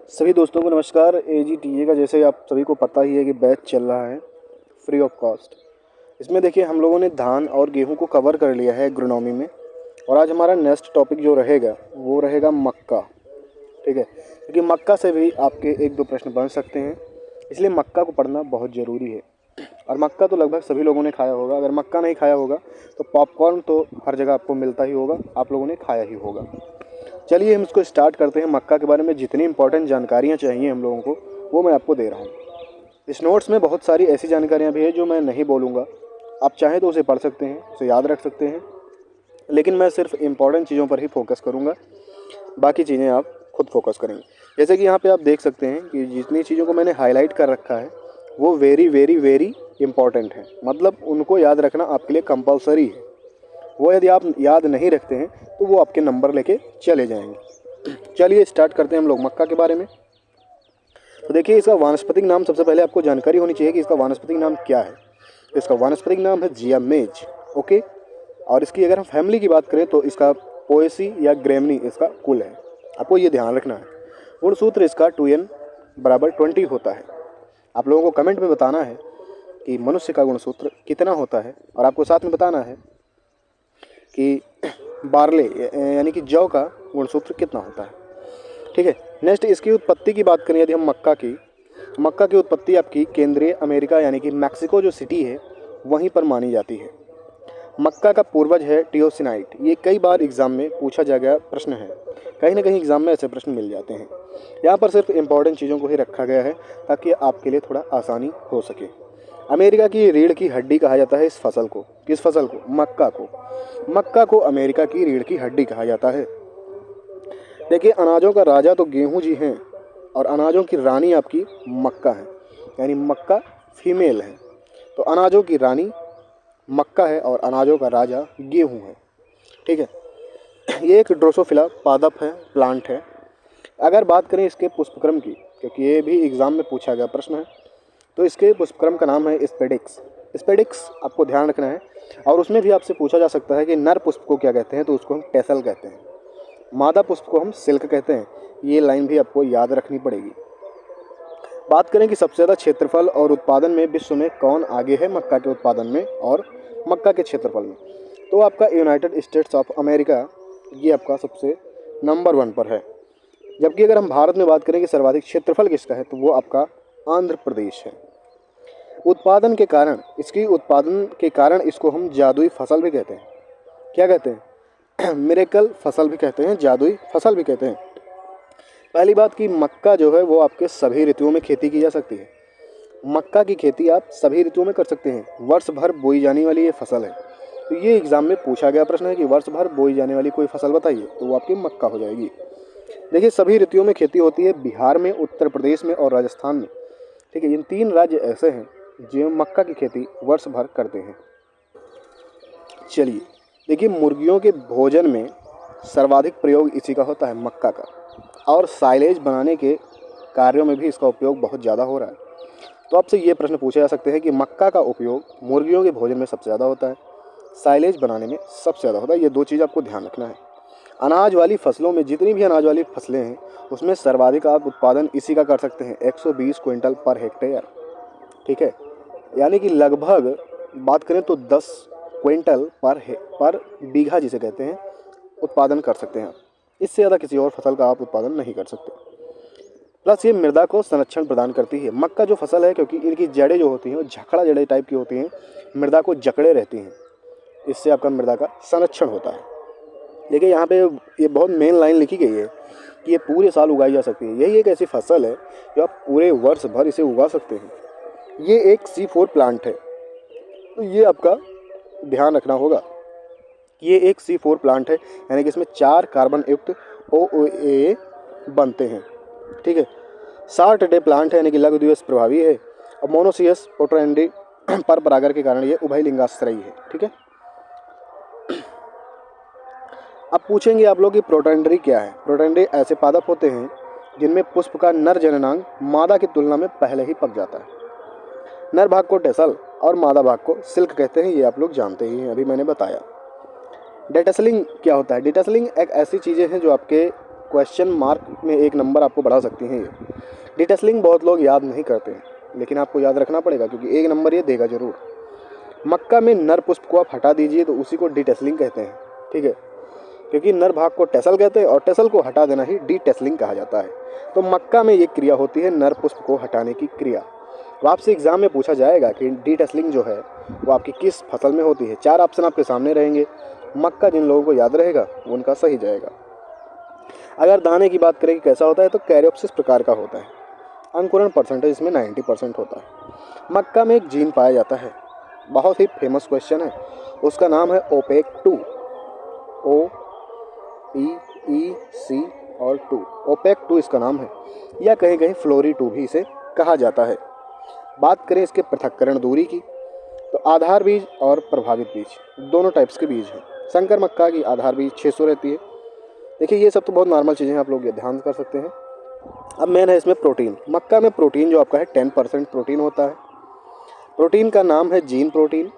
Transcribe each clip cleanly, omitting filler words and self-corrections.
सभी दोस्तों को नमस्कार। AGTA का जैसे आप सभी को पता ही है कि बैच चल रहा है फ्री ऑफ कॉस्ट। इसमें देखिए हम लोगों ने धान और गेहूं को कवर कर लिया है एग्रोनॉमी में। और आज हमारा नेक्स्ट टॉपिक जो रहेगा वो रहेगा मक्का। ठीक है, क्योंकि मक्का से भी आपके एक दो प्रश्न बन सकते हैं, इसलिए मक्का को पढ़ना बहुत ज़रूरी है। और मक्का तो लगभग सभी लोगों ने खाया होगा। अगर मक्का नहीं खाया होगा तो पॉपकॉर्न तो हर जगह आपको मिलता ही होगा, आप लोगों ने खाया ही होगा। चलिए हम इसको स्टार्ट करते हैं। मक्का के बारे में जितनी इंपॉर्टेंट जानकारियाँ चाहिए हम लोगों को वो मैं आपको दे रहा हूँ। इस नोट्स में बहुत सारी ऐसी जानकारियाँ भी हैं जो मैं नहीं बोलूँगा। आप चाहें तो उसे पढ़ सकते हैं, उसे याद रख सकते हैं, लेकिन मैं सिर्फ इम्पॉर्टेंट चीज़ों पर ही फोकस करूँगा। बाकी चीज़ें आप खुद फोकस करेंगे। जैसे कि यहाँ पे आप देख सकते हैं कि जितनी चीज़ों को मैंने हाईलाइट कर रखा है वो वेरी वेरी वेरी इंपॉर्टेंट है, मतलब उनको याद रखना आपके लिए कंपलसरी है। वो यदि आप याद नहीं रखते हैं तो वो आपके नंबर लेके चले जाएंगे। चलिए स्टार्ट करते हैं हम लोग मक्का के बारे में। तो देखिए, इसका वानस्पतिक नाम सबसे पहले आपको जानकारी होनी चाहिए कि इसका वानस्पतिक नाम क्या है। इसका वानस्पतिक नाम है जियामेज। ओके, और इसकी अगर हम फैमिली की बात करें तो इसका पोएसी या ग्रेमनी इसका कुल है। आपको ये ध्यान रखना है। गुणसूत्र इसका 2n बराबर 20 होता है। आप लोगों को कमेंट में बताना है कि मनुष्य का गुणसूत्र कितना होता है, और आपको साथ में बताना है कि बार्ले यानी कि जौ का गुणसूत्र कितना होता है। ठीक है, नेक्स्ट इसकी उत्पत्ति की बात करें यदि हम मक्का की उत्पत्ति आपकी केंद्रीय अमेरिका यानी कि मैक्सिको जो सिटी है वहीं पर मानी जाती है। मक्का का पूर्वज है टियोसिनाइट। ये कई बार एग्जाम में पूछा जा गया प्रश्न है, कहीं ना कहीं एग्जाम में ऐसे प्रश्न मिल जाते हैं। यहाँ पर सिर्फ इंपॉर्टेंट चीज़ों को ही रखा गया है ताकि आपके लिए थोड़ा आसानी हो सके। अमेरिका की रीढ़ की हड्डी कहा जाता है इस फसल को। किस फसल को? मक्का को अमेरिका की रीढ़ की हड्डी कहा जाता है। देखिए, अनाजों का राजा तो गेहूं जी हैं और अनाजों की रानी आपकी मक्का है, यानी मक्का फीमेल है। तो अनाजों की रानी मक्का है और अनाजों का राजा गेहूं है। ठीक है, ये एक ड्रोसोफिला पादप है, प्लांट है। अगर बात करें इसके पुष्पक्रम की, क्योंकि ये भी एग्जाम में पूछा गया प्रश्न है, तो इसके पुष्पक्रम का नाम है स्पेडिक्स। स्पेडिक्स आपको ध्यान रखना है। और उसमें भी आपसे पूछा जा सकता है कि नर पुष्प को क्या कहते हैं, तो उसको हम टेसल कहते हैं। मादा पुष्प को हम सिल्क कहते हैं। ये लाइन भी आपको याद रखनी पड़ेगी। बात करें कि सबसे ज़्यादा क्षेत्रफल और उत्पादन में विश्व में कौन आगे है मक्का के उत्पादन में और मक्का के क्षेत्रफल में, तो आपका यूनाइटेड स्टेट्स ऑफ अमेरिका ये आपका सबसे नंबर 1 पर है। जबकि अगर हम भारत में बात करें कि सर्वाधिक क्षेत्रफल किसका है, तो वो आपका आंध्र प्रदेश है। उत्पादन के कारण इसको हम जादुई फसल भी कहते हैं। क्या कहते हैं? मिरेकल फसल भी कहते हैं, जादुई फसल भी कहते हैं। पहली बात कि मक्का जो है वो आपके सभी ऋतुओं में खेती की जा सकती है। मक्का की खेती आप सभी ऋतुओं में कर सकते हैं। वर्ष भर बोई जाने वाली ये फसल है। तो ये एग्जाम में पूछा गया प्रश्न है कि वर्ष भर बोई जाने वाली कोई फसल बताइए, तो वो आपकी मक्का हो जाएगी। देखिए, सभी ऋतुओं में खेती होती है बिहार में, उत्तर प्रदेश में और राजस्थान में। ठीक है, इन 3 राज्य ऐसे हैं जो मक्का की खेती वर्ष भर करते हैं। चलिए देखिए, मुर्गियों के भोजन में सर्वाधिक प्रयोग इसी का होता है, मक्का का। और साइलेज बनाने के कार्यों में भी इसका उपयोग बहुत ज़्यादा हो रहा है। तो आपसे ये प्रश्न पूछे जा सकते हैं कि मक्का का उपयोग मुर्गियों के भोजन में सबसे ज़्यादा होता है, साइलेज बनाने में सबसे ज़्यादा होता है। ये 2 चीज़ आपको ध्यान रखना है। अनाज वाली फसलों में, जितनी भी अनाज वाली फसलें हैं उसमें सर्वाधिक आप उत्पादन इसी का कर सकते हैं, 120 क्विंटल पर हेक्टेयर। ठीक है, यानी कि लगभग बात करें तो 10 क्विंटल पर बीघा जिसे कहते हैं उत्पादन कर सकते हैं। इससे ज़्यादा किसी और फसल का आप उत्पादन नहीं कर सकते। प्लस ये मृदा को संरक्षण प्रदान करती है। मक्का जो फसल है, क्योंकि इनकी जड़ें जो होती हैं वो झखड़ा जड़ें टाइप की होती हैं, मृदा को जकड़े रहती हैं। इससे आपका मृदा का संरक्षण होता है। देखिए, यहाँ पे ये बहुत मेन लाइन लिखी गई है कि ये पूरे साल उगाई जा सकती है। यही एक ऐसी फसल है जो आप पूरे वर्ष भर इसे उगा सकते हैं। ये एक C4 प्लांट है, तो ये आपका ध्यान रखना होगा। ये एक C4 प्लांट है, यानी कि इसमें 4 कार्बन युक्त OOA बनते हैं। ठीक है, शार्ट डे प्लांट है, यानी कि लघु दिवस प्रभावी है। और मोनोसियस पोट्रेंडी पर परागण के कारण ये उभयलिंगाश्रयी है। ठीक है, अब पूछेंगे आप लोग कि प्रोटेंडरी क्या है। प्रोटेंडरी ऐसे पादप होते हैं जिनमें पुष्प का नर जननांग मादा की तुलना में पहले ही पक जाता है। नर भाग को टेसल और मादा भाग को सिल्क कहते हैं, ये आप लोग जानते ही हैं, अभी मैंने बताया। डिटेसलिंग क्या होता है? डिटेसलिंग एक ऐसी चीज़ें हैं जो आपके क्वेश्चन मार्क में एक नंबर आपको बढ़ा सकती हैं ये। डिटेसलिंग बहुत लोग याद नहीं करते हैं, लेकिन आपको याद रखना पड़ेगा क्योंकि एक नंबर ये देगा ज़रूर। मक्का में नर पुष्प को आप हटा दीजिए तो उसी को डिटेसलिंग कहते हैं, ठीक है, क्योंकि नर भाग को टेसल कहते हैं और टेसल को हटा देना ही डिटेसलिंग कहा जाता है। तो मक्का में ये क्रिया होती है नर पुष्प को हटाने की क्रिया। तो आपसे एग्जाम में पूछा जाएगा कि डिटेसलिंग जो है वो आपकी किस फसल में होती है। 4 ऑप्शन आपके सामने रहेंगे, मक्का जिन लोगों को याद रहेगा वो उनका सही जाएगा। अगर दाने की बात करें कि कैसा होता है तो कैरियोप्सिस प्रकार का होता है। अंकुरण परसेंटेज इसमें 90% होता है। मक्का में एक जीन पाया जाता है, बहुत ही फेमस क्वेश्चन है, उसका नाम है OPEC2, OPEC और 2, OPEC2 इसका नाम है, या कहीं कहीं फ्लोरी-2 भी इसे कहा जाता है। बात करें इसके पृथक्करण दूरी की तो आधार बीज और प्रभावित बीज दोनों टाइप्स के बीज हैं। संकर मक्का की आधार बीज 600 रहती है। देखिए ये सब तो बहुत नॉर्मल चीज़ें हैं, आप लोग ये ध्यान कर सकते हैं। अब मेन है इसमें प्रोटीन। मक्का में प्रोटीन जो आपका है 10% प्रोटीन होता है। प्रोटीन का नाम है जीन प्रोटीन,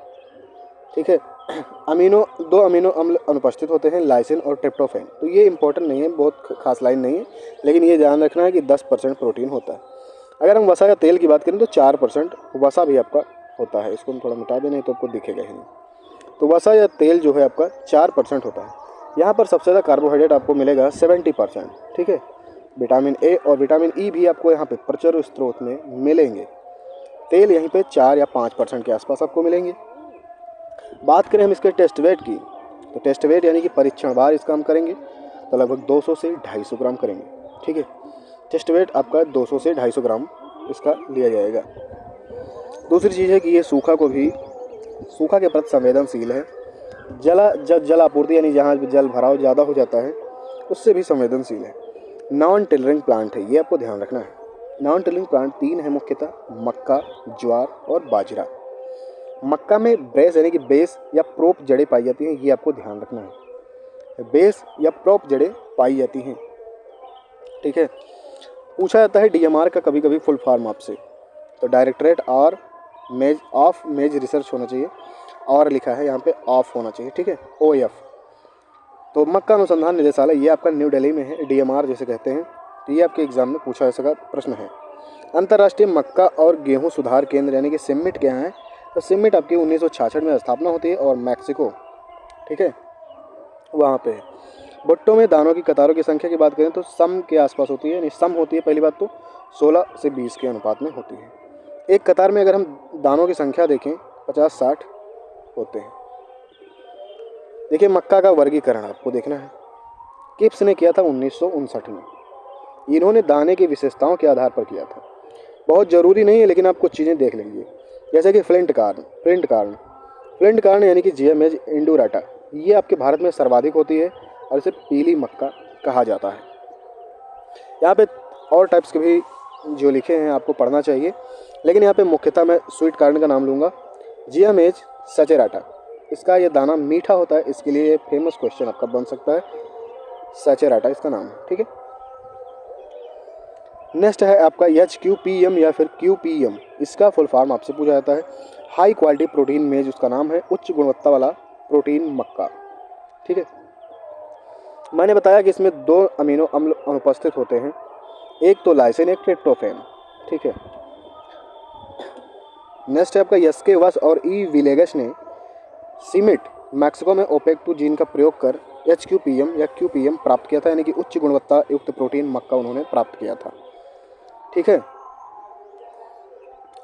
ठीक है। दो अमीनो अम्ल अनुपस्थित होते हैं, लाइसिन और ट्रिप्टोफैन। तो ये इंपॉर्टेंट नहीं है, बहुत खास लाइन नहीं है, लेकिन ये ध्यान रखना है कि 10% प्रोटीन होता है। अगर हम वसा या तेल की बात करें तो 4% वसा भी आपका होता है। इसको हम थोड़ा मिटा दें नहीं तो आपको दिखेगा ही नहीं। तो वसा या तेल जो है आपका 4% होता है। यहाँ पर सबसे ज़्यादा कार्बोहाइड्रेट आपको मिलेगा 70%, ठीक है। विटामिन ए और विटामिन ई भी आपको यहाँ पे प्रचुर स्रोत में मिलेंगे। तेल यहीं पे 4 या 5% के आसपास आपको मिलेंगे। बात करें हम इसके टेस्ट वेट की तो टेस्ट वेट यानी कि परीक्षण बार इसका हम करेंगे तो लगभग 200 से 250 ग्राम करेंगे, ठीक है। टेस्ट वेट आपका 200 से 250 ग्राम इसका लिया जाएगा। दूसरी चीज़ है कि ये सूखा के प्रति संवेदनशील है। जल आपूर्ति यानी जहाँ जल भराव ज़्यादा हो जाता है उससे भी संवेदनशील है। नॉन टिलरिंग प्लांट है, ये आपको ध्यान रखना है। नॉन टिलरिंग प्लांट 3 है मुख्यतः, मक्का, ज्वार और बाजरा। मक्का में ब्रेस यानी कि बेस या प्रोप जड़ें पाई जाती हैं, ये आपको ध्यान रखना है। बेस या प्रोप जड़ें पाई जाती हैं, ठीक है। पूछा जाता है DMR का कभी कभी फुल फॉर्म आपसे, तो डायरेक्टरेट ऑफ मेज रिसर्च होना चाहिए, और लिखा है यहाँ पे ऑफ होना चाहिए, ठीक है, OF। तो मक्का अनुसंधान निदेशालय ये आपका न्यू दिल्ली में है, DMR जैसे कहते हैं। तो ये आपके एग्जाम में पूछा जा सका प्रश्न है। अंतर्राष्ट्रीय मक्का और गेहूं सुधार केंद्र यानी कि सिमिट क्या है, तो सिमिट आपकी 1966 में स्थापना होती है और मैक्सिको, ठीक है, वहाँ पे है। भुट्टो में दानों की कतारों की संख्या की बात करें तो सम के आसपास होती है, यानी सम होती है। पहली बात तो 16 से 20 के अनुपात में होती है। एक कतार में अगर हम दानों की संख्या देखें 50-60 होते हैं। देखिए मक्का का वर्गीकरण आपको देखना है, किप्स ने किया था 1959 में। इन्होंने दाने की विशेषताओं के आधार पर किया था। बहुत ज़रूरी नहीं है लेकिन आप कुछ चीज़ें देख लीजिए, जैसे कि फ्लिंट कार्न यानी कि GMH इंडोराटा, ये आपके भारत में सर्वाधिक होती है और इसे पीली मक्का कहा जाता है। यहाँ पे और टाइप्स के भी जो लिखे हैं आपको पढ़ना चाहिए, लेकिन यहाँ पे मुख्यतः मैं स्वीट कार्न का नाम लूँगा। GMH सचेराटा, इसका ये दाना मीठा होता है, इसके लिए फेमस क्वेश्चन आपका बन सकता है। सचेराटा इसका नाम है, ठीक है। नेक्स्ट है आपका HQPM या फिर QPM, इसका फुल फॉर्म आपसे पूछा जाता है। हाई क्वालिटी प्रोटीन मेज उसका नाम है, उच्च गुणवत्ता वाला प्रोटीन मक्का, ठीक है। मैंने बताया कि इसमें 2 अमीनो अम्ल अनुपस्थित होते हैं, एक तो लाइसिन, एक ट्रिप्टोफैन, ठीक है। नेक्स्ट है आपका SK वस और E विलेगस ने सिमिट मैक्सिको में OPEC2 जीन का प्रयोग कर HQPM या QPM प्राप्त किया था, यानी कि उच्च गुणवत्ता युक्त प्रोटीन मक्का उन्होंने प्राप्त किया था, ठीक है।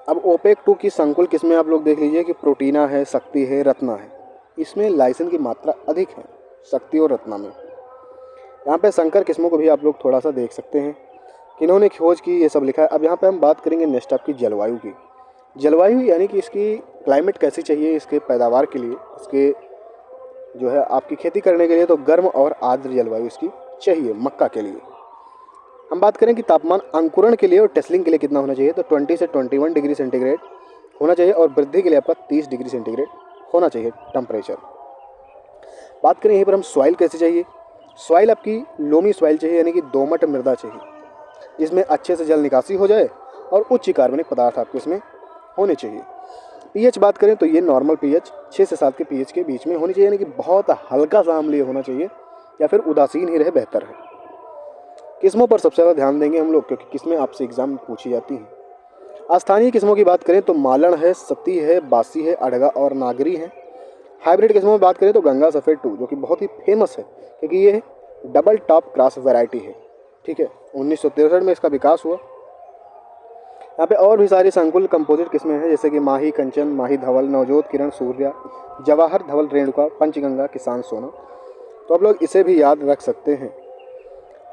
अब OPEC2 की संकुल किस्में आप लोग देख लीजिए कि प्रोटीना है, शक्ति है, रत्ना है। इसमें लाइसिन की मात्रा अधिक है शक्ति और रत्ना में। यहाँ पे संकर किस्मों को भी आप लोग थोड़ा सा देख सकते हैं, किन्होंने खोज की, ये सब लिखा है। अब यहाँ पे हम बात करेंगे नेक्स्ट आपकी जलवायु की। जलवायु यानी कि इसकी क्लाइमेट कैसी चाहिए इसके पैदावार के लिए, इसके जो है आपकी खेती करने के लिए, तो गर्म और आर्द्र जलवायु इसकी चाहिए मक्का के लिए। हम बात करें कि तापमान अंकुरण के लिए और टेस्लिंग के लिए कितना होना चाहिए, तो 20 से 21 डिग्री सेंटीग्रेड होना चाहिए, और वृद्धि के लिए आपका 30 डिग्री सेंटीग्रेड होना चाहिए टेम्परेचर। बात करें यहीं पर हम सॉइल कैसे चाहिए, सॉइल आपकी लोमी सॉइल चाहिए, यानी कि दोमट मृदा चाहिए, जिसमें अच्छे से जल निकासी हो जाए और उच्च कार्बनिक पदार्थ आपको इसमें होने चाहिए। पीएच बात करें तो ये नॉर्मल पीएच 6 से 7 के पीएच के बीच में होनी चाहिए, यानी कि बहुत हल्का सा अम्लीय होना चाहिए या फिर उदासीन ही रहे बेहतर है। किस्मों पर सबसे ज़्यादा ध्यान देंगे हम लोग, क्योंकि किस्में आपसे एग्जाम में पूछी जाती हैं। स्थानीय किस्मों की बात करें तो मालन है, सती है, बासी है, अड़गा और नागरी है। हाइब्रिड किस्मों में बात करें तो गंगा सफ़ेद 2, जो कि बहुत ही फेमस है क्योंकि ये डबल टॉप क्रॉस वैरायटी है। ठीक है, 1963 में इसका विकास हुआ। यहाँ पे और भी सारी संकुल कंपोजिट किस्में हैं, जैसे कि माही कंचन, माही धवल, नवजोत किरण, सूर्या, जवाहर धवल, रेणुका, पंचगंगा, किसान सोना। तो आप लोग इसे भी याद रख सकते हैं।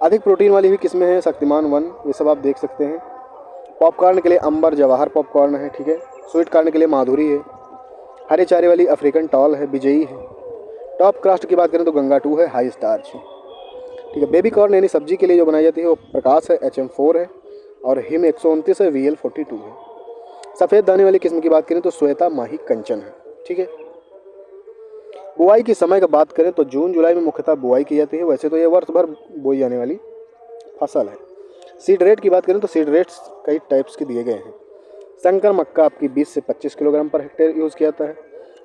अधिक प्रोटीन वाली भी किस्में हैं, शक्तिमान 1, ये सब आप देख सकते हैं। पॉपकॉर्न के लिए अंबर जवाहर पॉपकॉर्न है। ठीक है, स्वीट कॉर्न के लिए माधुरी है। हरे चारे वाली अफ्रीकन टॉल है, विजयी है। टॉप क्रास्ट की बात करें तो गंगा 2 है, हाई स्टार्च है। ठीक है, बेबी कॉर्न यानी सब्जी के लिए जो बनाई जाती है वो प्रकाश है, HM4 है, और हिम 129 है, VL42 है। सफ़ेद दाने वाली किस्म की बात करें तो श्वेता, माही, कंचन है। ठीक है, बुआई की समय का बात करें तो जून जुलाई में मुख्यतः बुआई की जाती है। वैसे तो ये वर्ष भर बोई जाने वाली फसल है। सीड रेट की बात करें तो सीड रेट्स कई टाइप्स के दिए गए हैं। संकर मक्का आपकी 20 से 25 किलोग्राम पर हेक्टेयर यूज़ किया जाता है।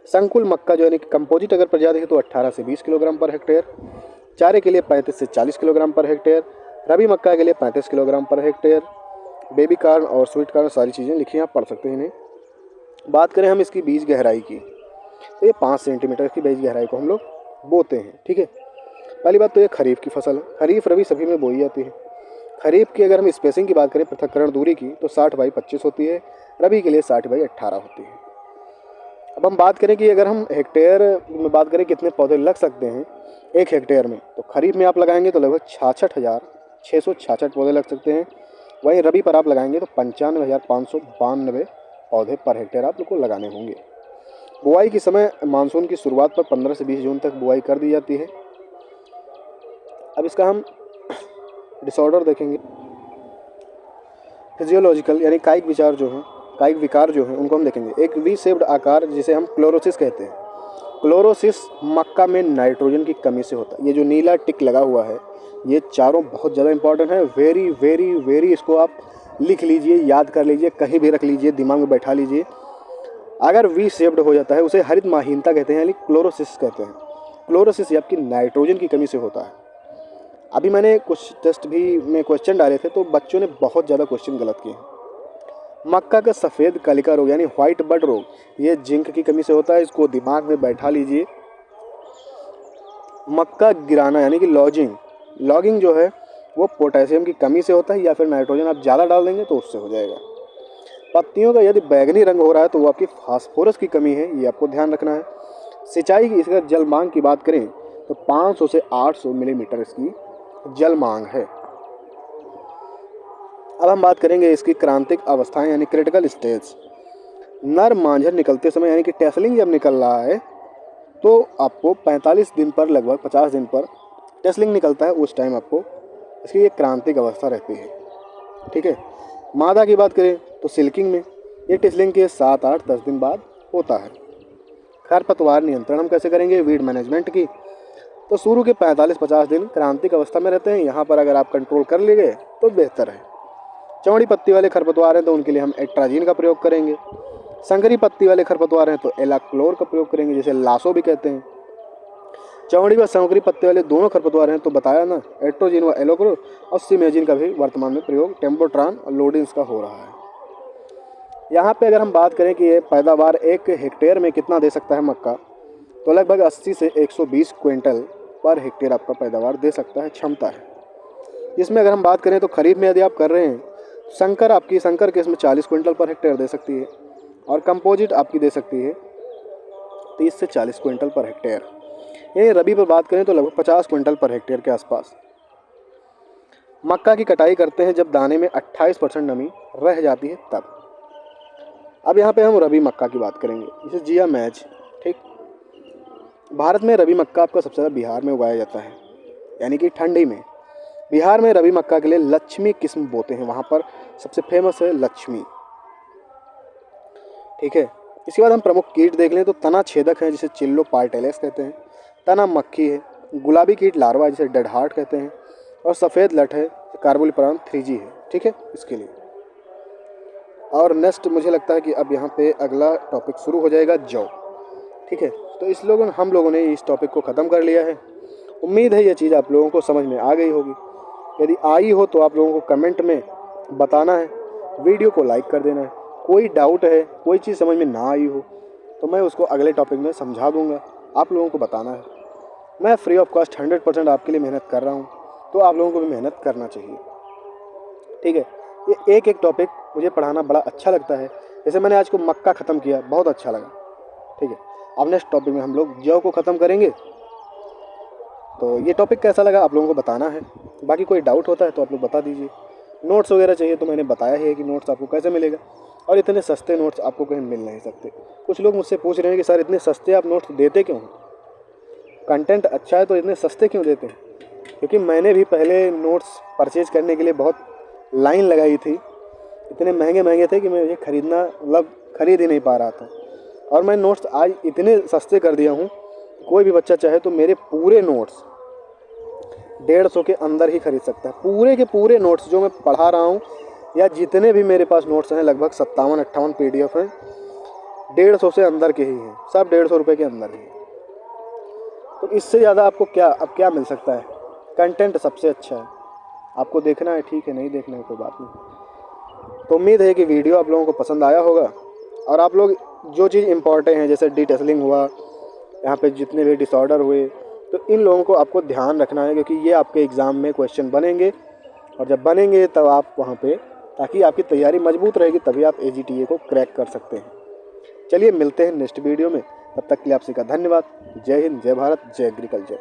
संकुल मक्का जो यानी कि कंपोजिट अगर प्रजाति है तो 18 से 20 किलोग्राम पर हेक्टेयर। चारे के लिए 35 से 40 किलोग्राम पर हेक्टेयर। रबी मक्का के लिए 35 kilogram per hectare. Baby corn और स्वीट कॉर्न सारी चीज़ें लिखी हैं, आप पढ़ सकते हैं इन्हें। बात करें हम इसकी बीज गहराई की तो ये 5 सेंटीमीटर की बीज गहराई को हम लोग बोते हैं। ठीक है, पहली बात तो ये खरीफ की फसल है। खरीफ रबी सभी में बोई जाती है। खरीफ की अगर हम स्पेसिंग की बात करें, पृथक्करण दूरी की, तो 60/25 होती है। रबी के लिए 60/18 होती है। अब हम बात करें कि अगर हम हेक्टेयर में बात करें कितने पौधे लग सकते हैं 1 हेक्टेयर में, तो खरीफ में आप लगाएंगे तो लगभग 66,666 पौधे लग सकते हैं। वहीं रबी पर आप लगाएंगे तो 95,592 पौधे पर हेक्टेयर आप लोग को लगाने होंगे। बुआई के समय मानसून की शुरुआत पर 15 से 20 जून तक बुआई कर दी जाती है। अब इसका हम डिसऑर्डर देखेंगे। फिजियोलॉजिकल यानी कायिक विचार जो हैं, कायिक विकार जो हैं, उनको हम देखेंगे। एक वी शेप्ड आकार जिसे हम क्लोरोसिस कहते हैं। क्लोरोसिस मक्का में नाइट्रोजन की कमी से होता है। ये जो नीला टिक लगा हुआ है, ये चारों बहुत ज़्यादा इंपॉर्टेंट है। वेरी वेरी वेरी इसको आप लिख लीजिए, याद कर लीजिए, कहीं भी रख लीजिए, दिमाग में बैठा लीजिए। अगर वी शेप्ड हो जाता है उसे हरित माहीनता कहते हैं, यानी क्लोरोसिस कहते हैं। क्लोरोसिस ये आपकी नाइट्रोजन की कमी से होता है। अभी मैंने कुछ टेस्ट भी में क्वेश्चन डाले थे तो बच्चों ने बहुत ज़्यादा क्वेश्चन गलत किए। मक्का का सफ़ेद कलिका रोग यानी व्हाइट बड रोग, ये जिंक की कमी से होता है। इसको दिमाग में बैठा लीजिए। मक्का गिराना यानी कि लॉगिंग जो है वो पोटेशियम की कमी से होता है, या फिर नाइट्रोजन आप ज़्यादा डाल देंगे तो उससे हो जाएगा। पत्तियों का यदि बैगनी रंग हो रहा है तो वो आपकी फास्फोरस की कमी है, ये आपको ध्यान रखना है। सिंचाई की इसका जल मांग की बात करें तो 500 से 800 मिलीमीटर इसकी जल मांग है। अब हम बात करेंगे इसकी क्रांतिक अवस्थाएं यानी क्रिटिकल स्टेज। नर मांझर निकलते समय यानी कि टेसलिंग जब निकल रहा है तो आपको 45 दिन पर, लगभग 50 दिन पर टेसलिंग निकलता है, उस टाइम आपको इसकी ये क्रांतिक अवस्था रहती है। ठीक है, मादा की बात करें तो सिल्किंग में ये टेसलिंग के 7, 8, 10 दिन बाद होता है। खरपतवार नियंत्रण हम कैसे करेंगे, वीड मैनेजमेंट की, तो शुरू के 45-50 दिन क्रांतिक अवस्था में रहते हैं। यहाँ पर अगर आप कंट्रोल कर ले गए तो बेहतर है। चौड़ी पत्ती वाले खरपतवार हैं तो उनके लिए हम एट्राजीन का प्रयोग करेंगे। संकरी पत्ती वाले खरपतवार हैं तो एलाक्लोर का प्रयोग करेंगे, जिसे लासो भी कहते हैं। चौड़ी व संकरी पत्ते वाले दोनों खरपतवार हैं तो बताया ना, एट्रोजिन व एलोक्लोर, और सिमेजिन का भी वर्तमान में प्रयोग टेम्पोट्रान और लोडिंस का हो रहा है। यहाँ पे अगर हम बात करें कि ये पैदावार 1 हेक्टेयर में कितना दे सकता है मक्का, तो लगभग 80 से 120 क्विंटल पर हेक्टेयर आपका पैदावार दे सकता है, क्षमता है। इसमें अगर हम बात करें तो खरीफ में यदि आप कर रहे हैं, संकर किस्म 40 क्विंटल पर हेक्टेयर दे सकती है, और कंपोजिट आपकी दे सकती है 30 से 40 क्विंटल पर हेक्टेयर। यही रबी पर बात करें तो लगभग 50 क्विंटल पर हेक्टेयर के आसपास। मक्का की कटाई करते हैं जब दाने में 28% नमी रह जाती है तब। अब यहाँ पे हम रबी मक्का की बात करेंगे, जिसे जिया मैच। ठीक, भारत में रबी मक्का आपका सबसे ज़्यादा बिहार में उगाया जाता है, यानी कि ठंडी में। बिहार में रबी मक्का के लिए लक्ष्मी किस्म बोते हैं, वहाँ पर सबसे फेमस है लक्ष्मी। ठीक है, इसके बाद हम प्रमुख कीट देख लें तो तना छेदक है, जिसे चिल्लो पार्टेलेस कहते हैं। तना मक्खी है। गुलाबी कीट लार्वा, जिसे डेड हार्ट कहते हैं। और सफ़ेद लट है, कार्बोलिपरान 3G है। ठीक है, इसके लिए। और नेक्स्ट मुझे लगता है कि अब यहाँ पे अगला टॉपिक शुरू हो जाएगा, जौ। ठीक है, तो हम लोगों ने इस टॉपिक को ख़त्म कर लिया है। उम्मीद है ये चीज़ आप लोगों को समझ में आ गई होगी। यदि आई हो तो आप लोगों को कमेंट में बताना है, वीडियो को लाइक कर देना है। कोई डाउट है, कोई चीज़ समझ में ना आई हो तो मैं उसको अगले टॉपिक में समझा दूंगा, आप लोगों को बताना है। मैं फ्री ऑफ कॉस्ट 100% आपके लिए मेहनत कर रहा हूँ, तो आप लोगों को भी मेहनत करना चाहिए, ठीक है। ये एक एक टॉपिक मुझे पढ़ाना बड़ा अच्छा लगता है। जैसे मैंने आज को मक्का ख़त्म किया, बहुत अच्छा लगा, ठीक है। अब नेक्स्ट टॉपिक में हम लोग जौ को ख़त्म करेंगे। तो ये टॉपिक कैसा लगा आप लोगों को बताना है। बाकी कोई डाउट होता है तो आप लोग बता दीजिए। नोट्स वगैरह चाहिए तो मैंने बताया ही है कि नोट्स आपको कैसे मिलेगा, और इतने सस्ते नोट्स आपको कहीं मिल नहीं सकते। कुछ लोग मुझसे पूछ रहे हैं कि सर इतने सस्ते आप नोट्स देते क्यों हैं, कंटेंट अच्छा है तो इतने सस्ते क्यों देते हैं। क्योंकि मैंने भी पहले नोट्स परचेज करने के लिए बहुत लाइन लगाई थी, इतने महंगे महंगे थे कि मैं ये ख़रीदना मतलब ख़रीद ही नहीं पा रहा था। और मैं नोट्स आज इतने सस्ते कर दिया हूँ, कोई भी बच्चा चाहे तो मेरे पूरे नोट्स 150 के अंदर ही खरीद सकता है। पूरे के पूरे नोट्स जो मैं पढ़ा रहा हूँ, या जितने भी मेरे पास नोट्स हैं, लगभग 57-58 PDF हैं, 150 से अंदर के ही हैं, सब 150 रुपये के अंदर ही। तो इससे ज़्यादा आपको क्या मिल सकता है। कंटेंट सबसे अच्छा है, आपको देखना है ठीक है, नहीं देखना है कोई बात नहीं। तो उम्मीद है कि वीडियो आप लोगों को पसंद आया होगा, और आप लोग जो चीज़ इम्पॉर्टेंट है, जैसे डिटेसलिंग हुआ, यहाँ पे जितने भी डिसऑर्डर हुए, तो इन लोगों को आपको ध्यान रखना है, क्योंकि ये आपके एग्ज़ाम में क्वेश्चन बनेंगे, और जब बनेंगे तब आप वहाँ पे, ताकि आपकी तैयारी मजबूत रहेगी, तभी आप AGTA को क्रैक कर सकते हैं। चलिए मिलते हैं नेक्स्ट वीडियो में, तब तक के लिए आपसे का धन्यवाद। जय हिंद, जय भारत, जय एग्रीकल्चर।